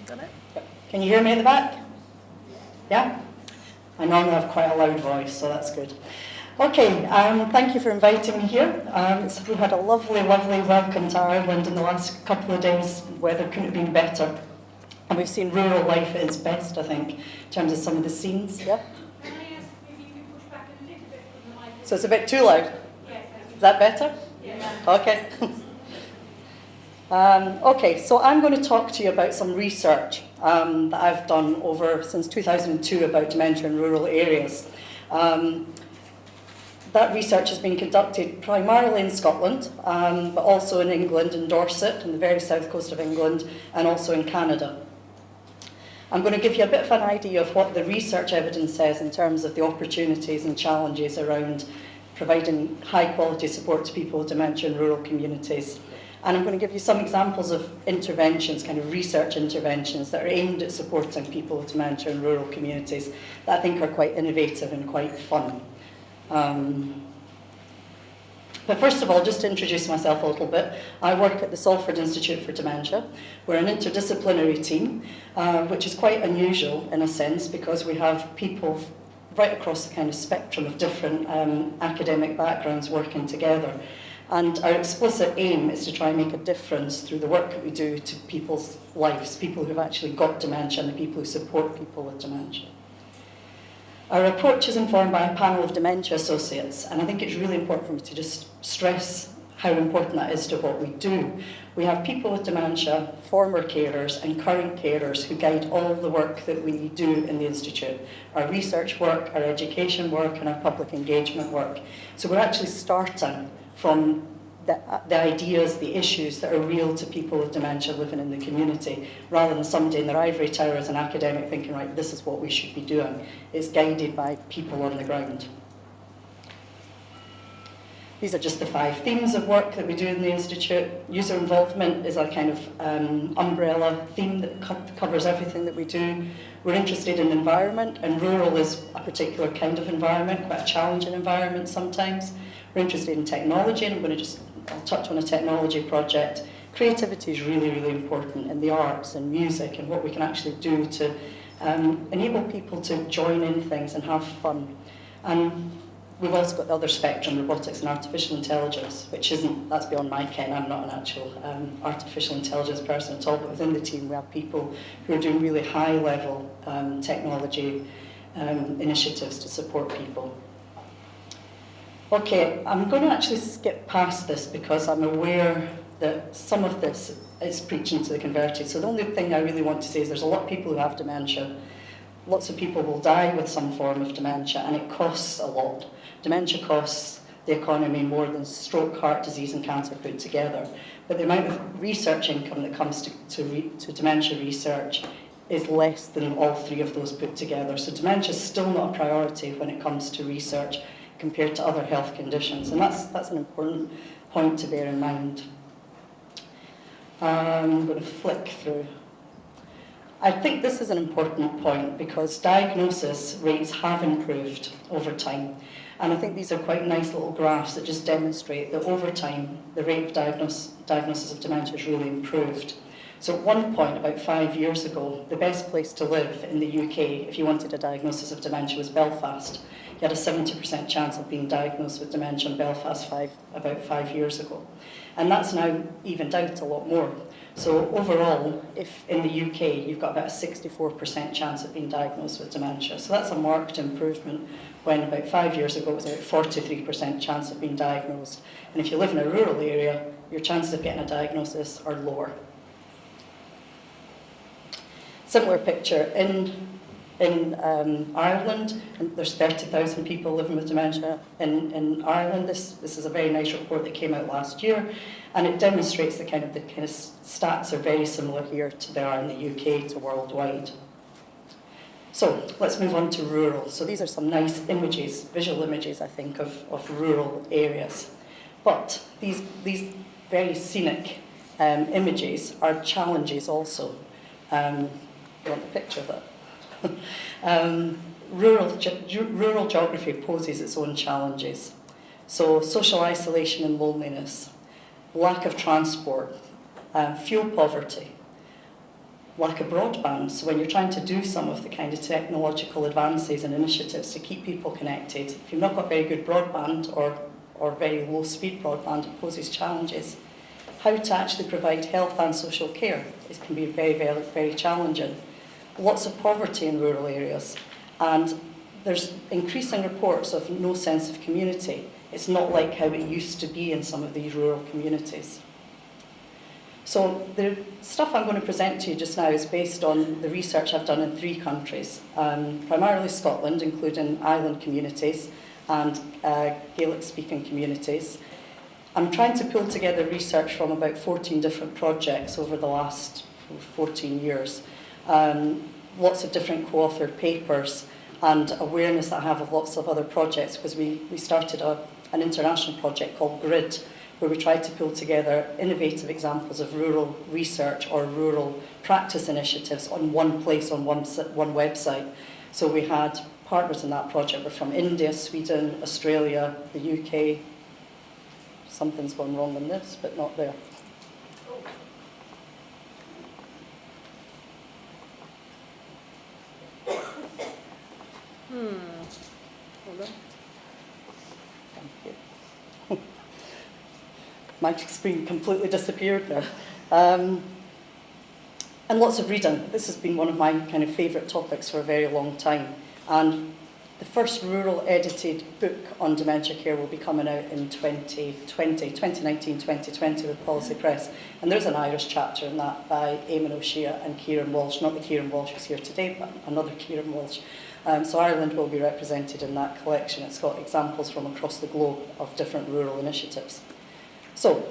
Got it? Can you hear me at the back? Yeah? I normally have quite a loud voice, so that's good. Okay, thank you for inviting me here. We've had a lovely, lovely welcome to Ireland in the last couple of days. Weather couldn't have been better. And we've seen rural life at its best, I think, in terms of some of the scenes. Yeah? Can I ask if you could push back a little bit from the mic? So it's a bit too loud? Yes. Is that better? Yeah. Okay. Okay, so I'm going to talk to you about some research that I've done since 2002 about dementia in rural areas. That research has been conducted primarily in Scotland, but also in England, in Dorset, on the very south coast of England, and also in Canada. I'm going to give you a bit of an idea of what the research evidence says in terms of the opportunities and challenges around providing high-quality support to people with dementia in rural communities. And I'm going to give you some examples of interventions, kind of research interventions that are aimed at supporting people with dementia in rural communities that I think are quite innovative and quite fun. But first of all, just to introduce myself a little bit, I work at the Salford Institute for Dementia. We're an interdisciplinary team, which is quite unusual in a sense because we have people right across the kind of spectrum of different academic backgrounds working together. And our explicit aim is to try and make a difference through the work that we do to people's lives, people who've actually got dementia and the people who support people with dementia. Our approach is informed by a panel of dementia associates, and I think it's really important for me to just stress how important that is to what we do. We have people with dementia, former carers and current carers who guide all the work that we do in the Institute, our research work, our education work and our public engagement work. So we're actually starting from the ideas, the issues that are real to people with dementia living in the community, rather than somebody in their ivory tower as an academic thinking, right, this is what we should be doing. It's guided by people on the ground. These are just the 5 themes of work that we do in the Institute. User involvement is a kind of umbrella theme that covers everything that we do. We're interested in environment, and rural is a particular kind of environment, quite a challenging environment sometimes. We're interested in technology, and I'll touch on a technology project. Creativity is really, really important in the arts and music and what we can actually do to enable people to join in things and have fun. And we've also got the other spectrum, robotics and artificial intelligence, that's beyond my ken. I'm not an actual artificial intelligence person at all, but within the team we have people who are doing really high-level technology initiatives to support people. Okay, I'm going to actually skip past this because I'm aware that some of this is preaching to the converted. So the only thing I really want to say is there's a lot of people who have dementia. Lots of people will die with some form of dementia, and it costs a lot. Dementia costs the economy more than stroke, heart disease and cancer put together. But the amount of research income that comes to dementia research is less than all 3 of those put together. So dementia is still not a priority when it comes to research compared to other health conditions, and that's an important point to bear in mind. I'm going to flick through. I think this is an important point because diagnosis rates have improved over time, and I think these are quite nice little graphs that just demonstrate that over time the rate of diagnosis of dementia has really improved. So at one point, about 5 years ago, the best place to live in the UK if you wanted a diagnosis of dementia was Belfast. You had a 70% chance of being diagnosed with dementia in Belfast about 5 years ago. And that's now evened out a lot more. So overall, if in the UK, you've got about a 64% chance of being diagnosed with dementia. So that's a marked improvement when about 5 years ago it was about 43% chance of being diagnosed. And if you live in a rural area, your chances of getting a diagnosis are lower. Similar picture in Ireland, and there's 30,000 people living with dementia in Ireland. This is a very nice report that came out last year, and it demonstrates the kind of stats are very similar here to they are in the UK to worldwide. So let's move on to rural. So these are some nice images, visual images, I think, of rural areas. But these very scenic images are challenges also. You want a picture of that? Rural geography poses its own challenges. So social isolation and loneliness, lack of transport, fuel poverty, lack of broadband. So when you're trying to do some of the kind of technological advances and initiatives to keep people connected, if you've not got very good broadband or very low speed broadband, it poses challenges. How to actually provide health and social care, it can be very, very, very challenging. Lots of poverty in rural areas, and there's increasing reports of no sense of community. It's not like how it used to be in some of these rural communities. So the stuff I'm going to present to you just now is based on the research I've done in 3 countries, primarily Scotland, including Highland communities and Gaelic-speaking communities. I'm trying to pull together research from about 14 different projects over the last 14 years. Lots of different co-authored papers and awareness that I have of lots of other projects, because we started an international project called GRID, where we tried to pull together innovative examples of rural research or rural practice initiatives on one place, on one website. So we had partners in that project were from India, Sweden, Australia, the UK. Something's gone wrong in this, but not there. Hold on. Thank you. My screen completely disappeared there. And lots of reading. This has been one of my kind of favourite topics for a very long time. And the first rural edited book on dementia care will be coming out in 2019-2020 with Policy Press. And there's an Irish chapter in that by Eamon O'Shea and Kieran Walsh, not the Kieran Walsh who's here today, but another Kieran Walsh. So Ireland will be represented in that collection. It's got examples from across the globe of different rural initiatives. So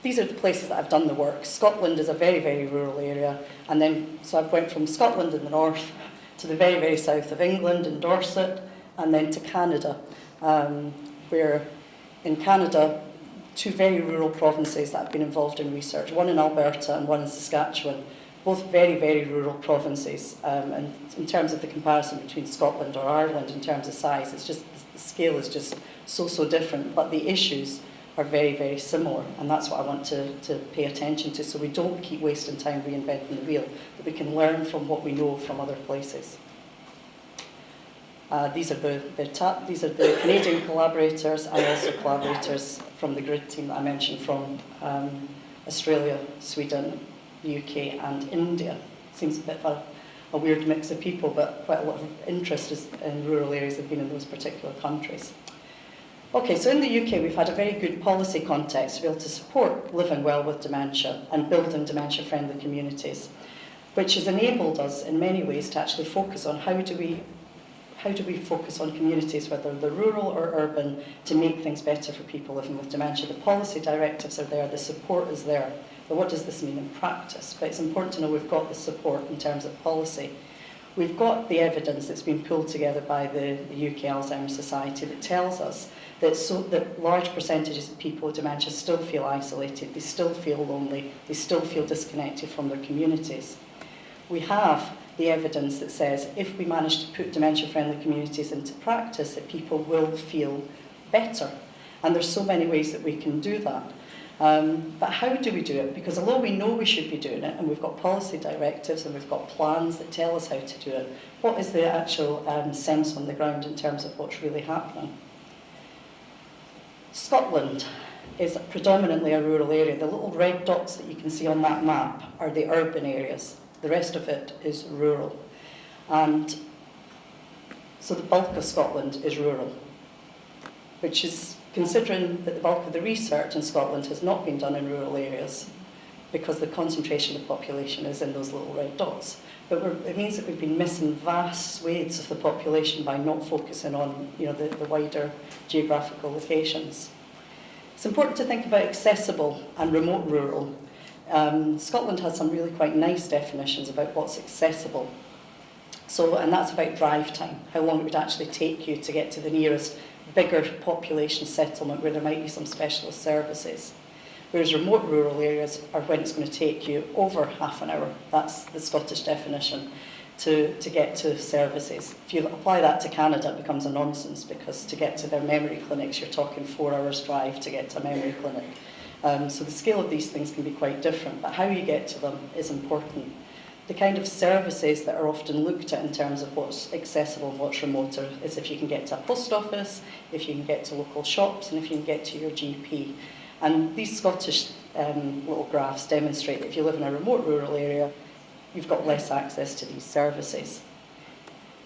these are the places that I've done the work. Scotland is a very, very rural area. And then, so I've went from Scotland in the north to the very, very south of England in Dorset, and then to Canada, where in Canada, 2 very rural provinces that have been involved in research, one in Alberta and one in Saskatchewan, both very, very rural provinces. And in terms of the comparison between Scotland or Ireland in terms of size, it's just, the scale is just so different, but the issues are very, very similar, and that's what I want to pay attention to, so we don't keep wasting time reinventing the wheel, that we can learn from what we know from other places. These are the Canadian collaborators, and also collaborators from the GRID team that I mentioned from Australia, Sweden, the UK and India. Seems a bit of a weird mix of people, but quite a lot of interest in rural areas have been in those particular countries. Okay, so in the UK we've had a very good policy context to be able to support living well with dementia and building dementia-friendly communities, which has enabled us in many ways to actually focus on how do we focus on communities, whether they're rural or urban, to make things better for people living with dementia. The policy directives are there, the support is there, but what does this mean in practice? But it's important to know we've got the support in terms of policy. We've got the evidence that's been pulled together by the UK Alzheimer's Society that tells us that large percentages of people with dementia still feel isolated, they still feel lonely, they still feel disconnected from their communities. We have the evidence that says if we manage to put dementia-friendly communities into practice, that people will feel better. And there's so many ways that we can do that. But how do we do it? Because although we know we should be doing it, and we've got policy directives and we've got plans that tell us how to do it, what is the actual sense on the ground in terms of what's really happening? Scotland is predominantly a rural area. The little red dots that you can see on that map are the urban areas. The rest of it is rural. And so the bulk of Scotland is rural, which is considering that the bulk of the research in Scotland has not been done in rural areas because the concentration of the population is in those little red dots. But it means that we've been missing vast swathes of the population by not focusing on the wider geographical locations. It's important to think about accessible and remote rural. Scotland has some really quite nice definitions about what's accessible. And that's about drive time, how long it would actually take you to get to the nearest bigger population settlement where there might be some specialist services. Whereas remote rural areas are when it's going to take you over half an hour. That's the Scottish definition to get to services. If you apply that to Canada, it becomes a nonsense because to get to their memory clinics, you're talking 4 hours drive to get to a memory clinic. So the scale of these things can be quite different, but how you get to them is important. The kind of services that are often looked at in terms of what's accessible and what's remote is if you can get to a post office, if you can get to local shops, and if you can get to your GP. And these Scottish little graphs demonstrate that if you live in a remote rural area, you've got less access to these services.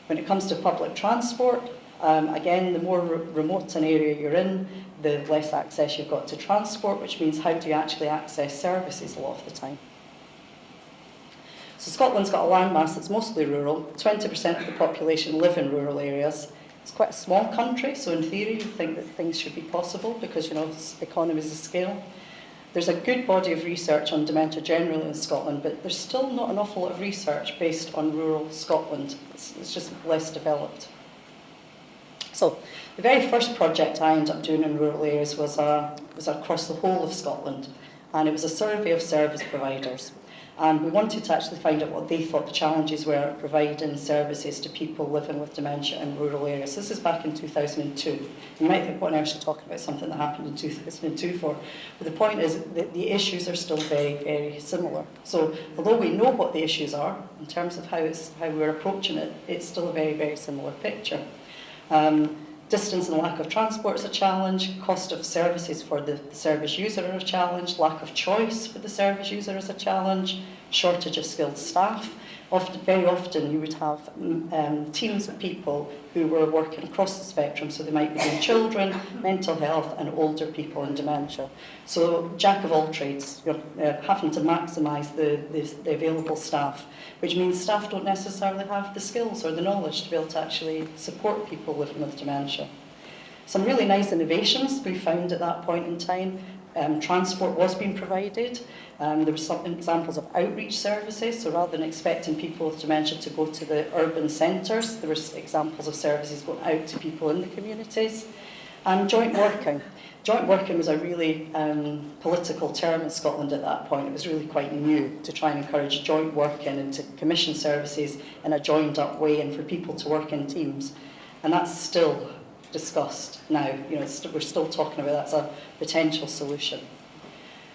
When it comes to public transport, again, the more remote an area you're in, the less access you've got to transport, which means how do you actually access services a lot of the time? So Scotland's got a landmass that's mostly rural. 20% of the population live in rural areas. It's quite a small country, so in theory you think that things should be possible because, it's economies of scale. There's a good body of research on dementia generally in Scotland, but there's still not an awful lot of research based on rural Scotland. It's just less developed. So the very first project I ended up doing in rural areas was across the whole of Scotland, and it was a survey of service providers. And we wanted to actually find out what they thought the challenges were of providing services to people living with dementia in rural areas. This is back in 2002. You might think, what on earth are you talking about, something that happened in 2002 for? But the point is that the issues are still very, very similar. So although we know what the issues are, in terms of how we're approaching it, it's still a very, very similar picture. Distance and lack of transport is a challenge, cost of services for the service user are a challenge, lack of choice for the service user is a challenge, shortage of skilled staff. Very often you would have teams of people who were working across the spectrum, so they might be doing children, mental health and older people in dementia. So jack of all trades, you're having to maximise the available staff, which means staff don't necessarily have the skills or the knowledge to be able to actually support people living with dementia. Some really nice innovations we found at that point in time. Transport was being provided. There were some examples of outreach services, so rather than expecting people with dementia to go to the urban centres, there were examples of services going out to people in the communities. And joint working. Joint working was a really political term in Scotland at that point. It was really quite new to try and encourage joint working and to commission services in a joined up way and for people to work in teams. And that's still discussed now. We're still talking about that as a potential solution.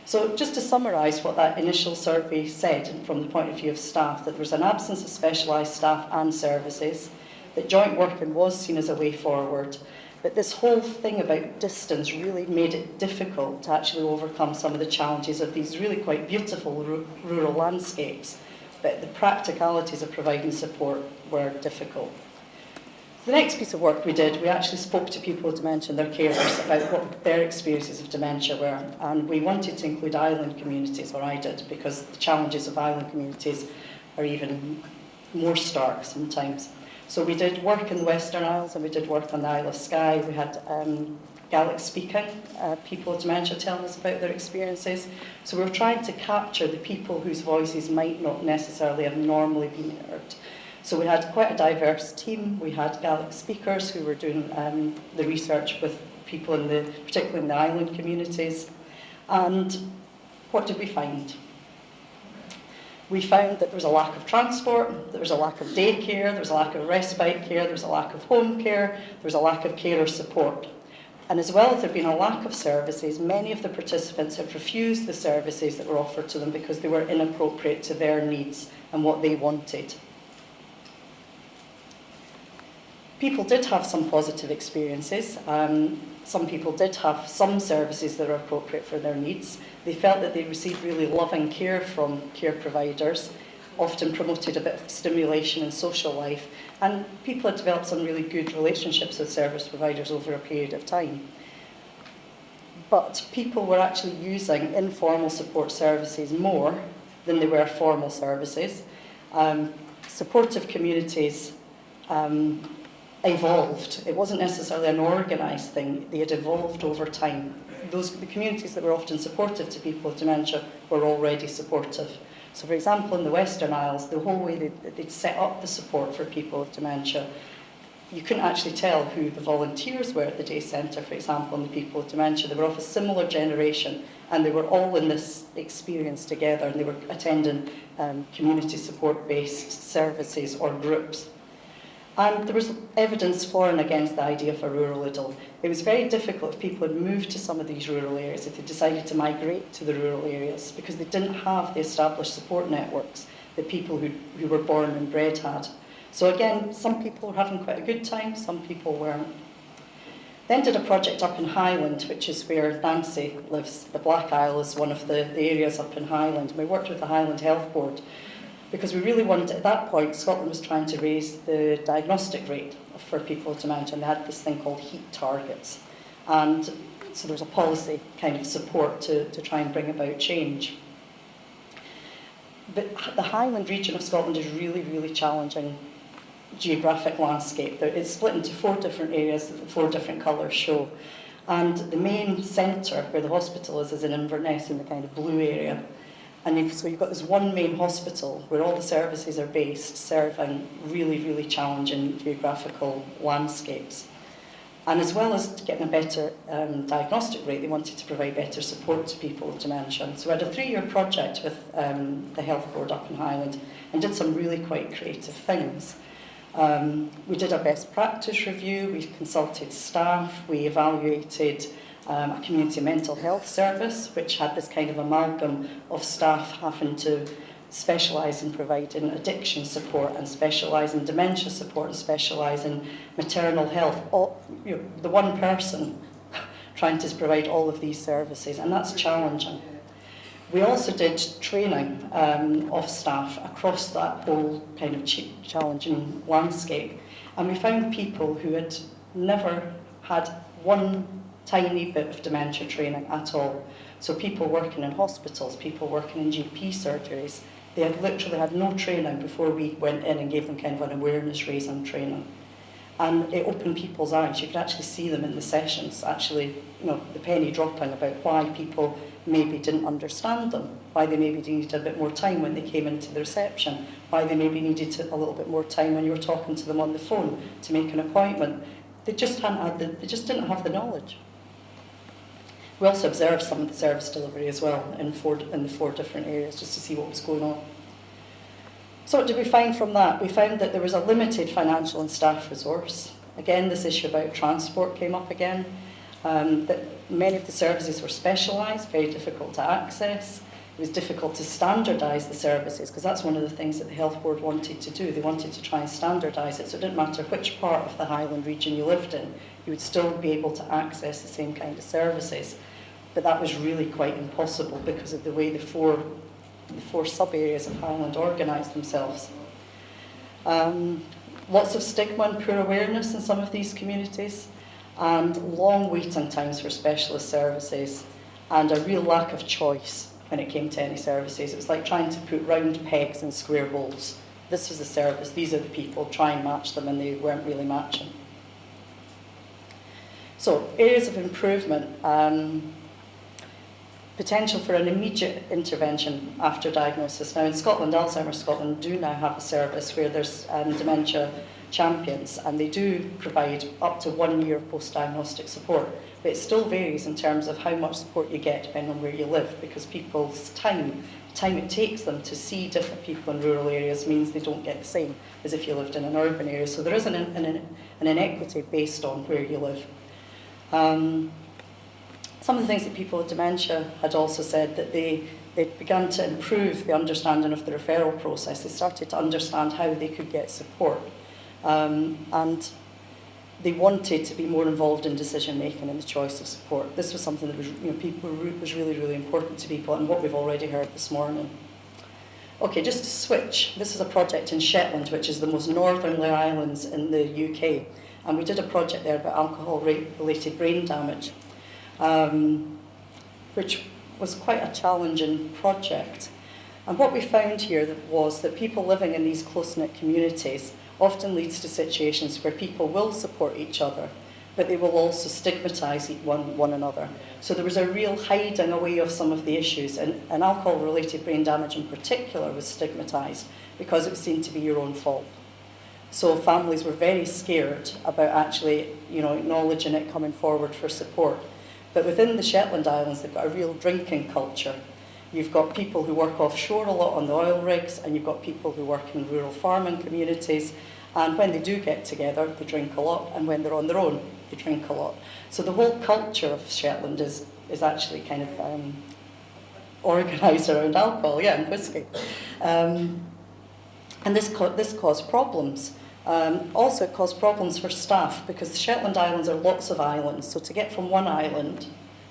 So just to summarise what that initial survey said from the point of view of staff, that there was an absence of specialised staff and services, that joint working was seen as a way forward, but this whole thing about distance really made it difficult to actually overcome some of the challenges of these really quite beautiful rural landscapes, but the practicalities of providing support were difficult. The next piece of work we did, we actually spoke to people with dementia and their carers about what their experiences of dementia were, and we wanted to include island communities, or I did, because the challenges of island communities are even more stark sometimes. So we did work in the Western Isles and we did work on the Isle of Skye. We had Gaelic speaking people with dementia telling us about their experiences. So we were trying to capture the people whose voices might not necessarily have normally been heard. So we had quite a diverse team. We had Gaelic speakers who were doing the research with people particularly in the island communities. And what did we find? We found that there was a lack of transport, there was a lack of daycare, there was a lack of respite care, there was a lack of home care, there was a lack of carer support. And as well as there being a lack of services, many of the participants had refused the services that were offered to them because they were inappropriate to their needs and what they wanted. People did have some positive experiences. Some people did have some services that were appropriate for their needs. They felt that they received really loving care from care providers, often promoted a bit of stimulation in social life, and people had developed some really good relationships with service providers over a period of time. But people were actually using informal support services more than they were formal services. Supportive communities evolved. It wasn't necessarily an organised thing. They had evolved over time. The communities that were often supportive to people with dementia were already supportive. So, for example, in the Western Isles, the whole way they'd set up the support for people with dementia, you couldn't actually tell who the volunteers were at the day centre, for example, and the people with dementia. They were of a similar generation, and they were all in this experience together, and they were attending community support-based services or groups. And there was evidence for and against the idea of a rural idyll. It was very difficult if people had moved to some of these rural areas, if they decided to migrate to the rural areas, because they didn't have the established support networks. the people who were born and bred had. So again, some people were having quite a good time, some people weren't. Then did a project up in Highland, which is where Nancy lives. The Black Isle is one of the areas up in Highland. We worked with the Highland Health Board because we really wanted, at that point, Scotland was trying to raise the diagnostic rate for people with dementia, and they had this thing called heat targets. And so there was a policy kind of support to try and bring about change. But the Highland region of Scotland is really, really challenging geographic landscape. It's split into 4 different areas that the 4 different colours show. And the main centre, where the hospital is in Inverness, in the kind of blue area. And so you've got this one main hospital where all the services are based, serving really, really challenging geographical landscapes. And as well as getting a better diagnostic rate, they wanted to provide better support to people with dementia. So we had a 3-year project with the Health Board up in Highland and did some really quite creative things. We did a best practice review, we consulted staff, we evaluated a community mental health service, which had this kind of amalgam of staff having to specialise in providing addiction support and specialise in dementia support and specialise in maternal health. All, the one person trying to provide all of these services, and that's challenging. We also did training of staff across that whole kind of challenging landscape, and we found people who had never had one tiny bit of dementia training at all. So people working in hospitals, people working in GP surgeries, they had literally had no training before we went in and gave them kind of an awareness raising training. And it opened people's eyes. You could actually see them in the sessions, actually, the penny dropping about why people maybe didn't understand them, why they maybe needed a bit more time when they came into the reception, why they maybe needed a little bit more time when you were talking to them on the phone to make an appointment. They just didn't have the knowledge. We also observed some of the service delivery as well in the 4 different areas, just to see what was going on. So what did we find from that? We found that there was a limited financial and staff resource. Again, this issue about transport came up again, that many of the services were specialised, very difficult to access. It was difficult to standardise the services, because that's one of the things that the Health Board wanted to do. They wanted to try and standardise it, so it didn't matter which part of the Highland region you lived in, you would still be able to access the same kind of services. But that was really quite impossible because of the way the four sub-areas of Highland organised themselves. Lots of stigma and poor awareness in some of these communities, and long waiting times for specialist services, and a real lack of choice when it came to any services. It was like trying to put round pegs in square holes. This was the service, these are the people, try and match them, and they weren't really matching. So, areas of improvement. Potential for an immediate intervention after diagnosis. Now in Scotland, Alzheimer's Scotland do now have a service where there's Dementia Champions, and they do provide up to 1 year of post-diagnostic support, but it still varies in terms of how much support you get depending on where you live, because people's time it takes them to see different people in rural areas means they don't get the same as if you lived in an urban area. So there is an inequity based on where you live. Some of the things that people with dementia had also said, that they began to improve the understanding of the referral process. They started to understand how they could get support. And they wanted to be more involved in decision making and the choice of support. This was something that was, was really, really important to people, and what we've already heard this morning. Okay, just to switch, this is a project in Shetland, which is the most northerly islands in the UK. And we did a project there about alcohol-related brain damage. Which was quite a challenging project. And what we found here was that people living in these close-knit communities often leads to situations where people will support each other, but they will also stigmatise one another. So there was a real hiding away of some of the issues, and alcohol-related brain damage in particular was stigmatised because it seemed to be your own fault. So families were very scared about actually, acknowledging it, coming forward for support. But within the Shetland Islands, they've got a real drinking culture. You've got people who work offshore a lot on the oil rigs, and you've got people who work in rural farming communities. And when they do get together, they drink a lot, and when they're on their own, they drink a lot. So the whole culture of Shetland is actually kind of organised around alcohol, and whiskey. And this caused problems. Also, it caused problems for staff because the Shetland Islands are lots of islands. So to get from one island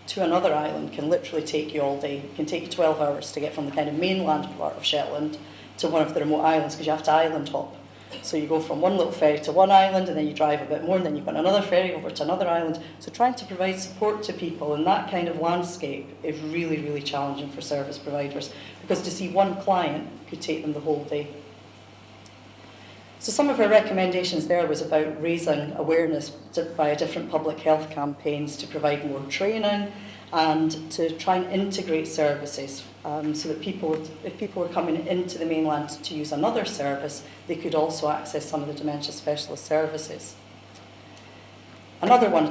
to another island can literally take you all day. It can take you 12 hours to get from the kind of mainland part of Shetland to one of the remote islands because you have to island hop. So you go from one little ferry to one island and then you drive a bit more and then you've got another ferry over to another island. So trying to provide support to people in that kind of landscape is really, really challenging for service providers because to see one client could take them the whole day. So some of our recommendations there was about raising awareness via different public health campaigns to provide more training and to try and integrate services so that if people were coming into the mainland to use another service, they could also access some of the dementia specialist services. Another one,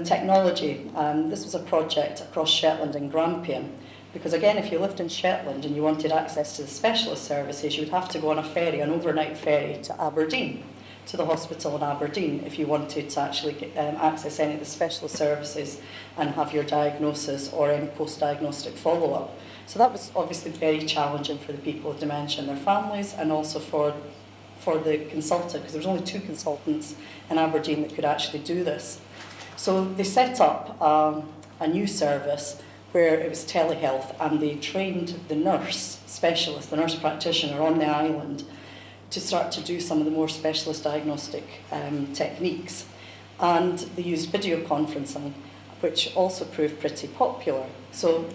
technology. This was a project across Shetland and Grampian. Because again, if you lived in Shetland and you wanted access to the specialist services, you would have to go on a ferry, an overnight ferry to Aberdeen, to the hospital in Aberdeen, if you wanted to actually get, access any of the specialist services and have your diagnosis or any post-diagnostic follow-up. So that was obviously very challenging for the people with dementia and their families, and also for the consultant, because there was only 2 consultants in Aberdeen that could actually do this. So they set up a new service where it was telehealth, and they trained the nurse specialist, the nurse practitioner on the island to start to do some of the more specialist diagnostic techniques. And they used video conferencing, which also proved pretty popular. So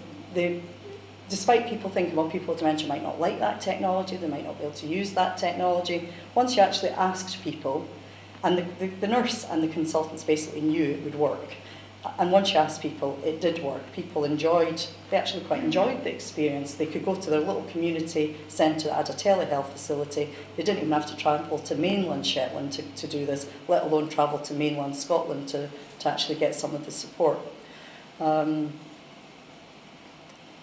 despite people thinking, well, people with dementia might not like that technology, they might not be able to use that technology, once you actually asked people, and the nurse and the consultants basically knew it would work. And once you asked people, it did work. People they actually quite enjoyed the experience. They could go to their little community centre that had a telehealth facility. They didn't even have to travel to mainland Shetland to do this, let alone travel to mainland Scotland to actually get some of the support. I'm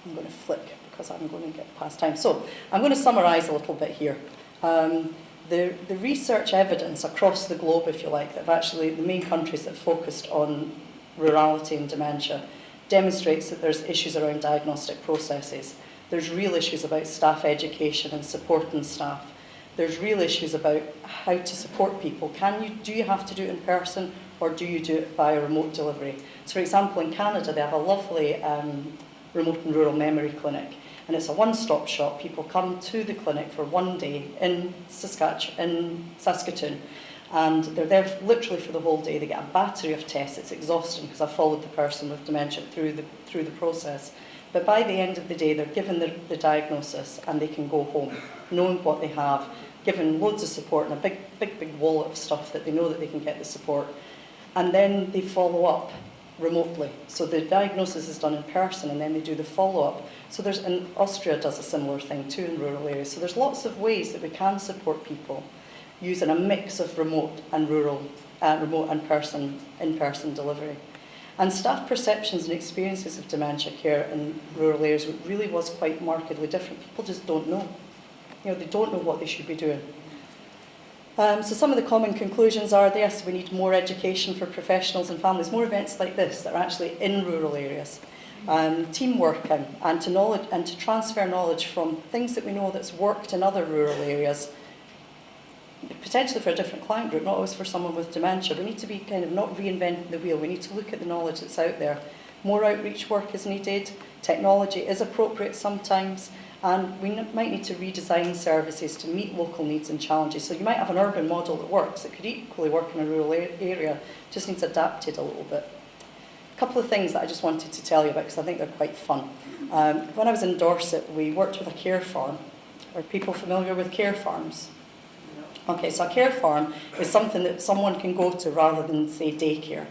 going to flick because I'm going to get past time. So I'm going to summarise a little bit here. The research evidence across the globe, if you like, that have actually the main countries that have focused on rurality and dementia demonstrates that there's issues around diagnostic processes. There's real issues about staff education and supporting staff. There's real issues about how to support people. Do you have to do it in person or do you do it by a remote delivery? So for example, in Canada, they have a lovely remote and rural memory clinic, and it's a one-stop shop. People come to the clinic for one day in Saskatoon, and they're there literally for the whole day. They get a battery of tests. It's exhausting because I've followed the person with dementia through the process. But by the end of the day, they're given the diagnosis and they can go home, knowing what they have, given loads of support and a big wallet of stuff that they know that they can get the support. And then they follow up remotely. So the diagnosis is done in person and then they do the follow-up. So and Austria does a similar thing too in rural areas. So there's lots of ways that we can support people using a mix of remote and rural, remote and in-person delivery. And staff perceptions and experiences of dementia care in rural areas really was quite markedly different. People just don't know. They don't know what they should be doing. So some of the common conclusions are, yes, we need more education for professionals and families, more events like this that are actually in rural areas. Team working and to transfer knowledge from things that we know that's worked in other rural areas, potentially for a different client group, not always for someone with dementia. We need to be kind of not reinventing the wheel. We need to look at the knowledge that's out there. More outreach work is needed. Technology is appropriate sometimes. And we might need to redesign services to meet local needs and challenges. So you might have an urban model that works. It could equally work in a rural area. Just needs adapted a little bit. A couple of things that I just wanted to tell you about because I think they're quite fun. When I was in Dorset, we worked with a care farm. Are people familiar with care farms? Okay, so a care farm is something that someone can go to rather than, say, daycare.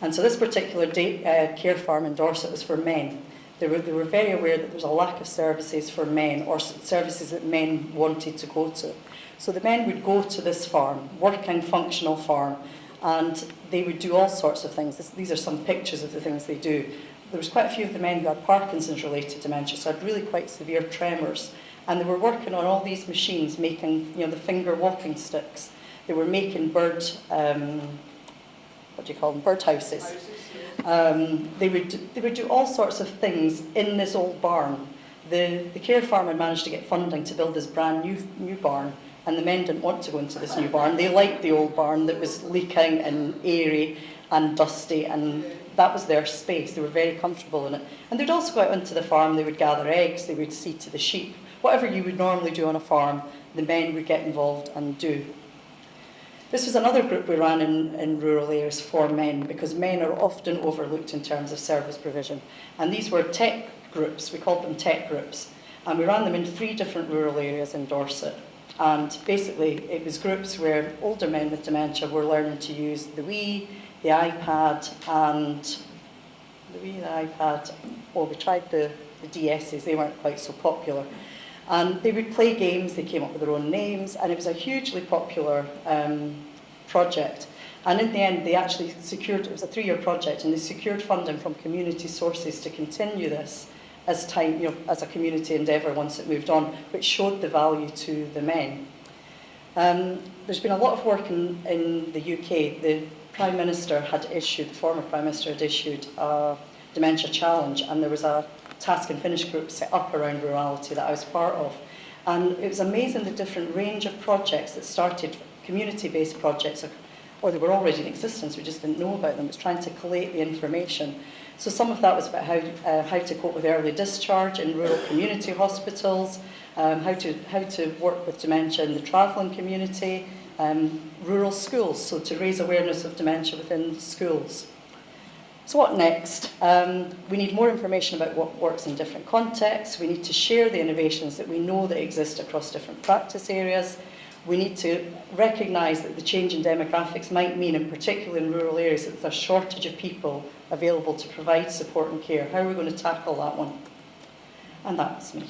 And so this particular care farm in Dorset was for men. They were very aware that there was a lack of services for men or services that men wanted to go to. So the men would go to this farm, working functional farm, and they would do all sorts of things. These are some pictures of the things they do. There was quite a few of the men who had Parkinson's-related dementia, so had really quite severe tremors. And they were working on all these machines, making the finger walking sticks. They were making bird houses. They would do all sorts of things in this old barn. The care farm had managed to get funding to build this brand new barn and the men didn't want to go into this new barn. They liked the old barn that was leaking and airy and dusty, and that was their space. They were very comfortable in it. And they'd also go out onto the farm, they would gather eggs, they would see to the sheep. Whatever you would normally do on a farm, the men would get involved and do. This was another group we ran in rural areas for men, because men are often overlooked in terms of service provision. And these were tech groups, we called them tech groups. And we ran them in 3 different rural areas in Dorset. And basically, it was groups where older men with dementia were learning to use the Wii, the iPad, well, we tried the DSs, they weren't quite so popular. And they would play games, they came up with their own names, and it was a hugely popular project. And in the end, they actually secured, it was a 3-year project, and they secured funding from community sources to continue this as time, as a community endeavour once it moved on, which showed the value to the men. There's been a lot of work in the UK. The Prime Minister had issued, the former Prime Minister had issued a Dementia Challenge, and there was a task and finish group set up around rurality that I was part of. And it was amazing the different range of projects that started, community-based projects, or they were already in existence, we just didn't know about them. It was trying to collate the information. So some of that was about how to cope with early discharge in rural community hospitals, how to work with dementia in the travelling community, rural schools, so to raise awareness of dementia within schools. So what next? We need more information about what works in different contexts. We need to share the innovations that we know that exist across different practice areas. We need to recognise that the change in demographics might mean, in particular in rural areas, that there's a shortage of people available to provide support and care. How are we going to tackle that one? And that's me.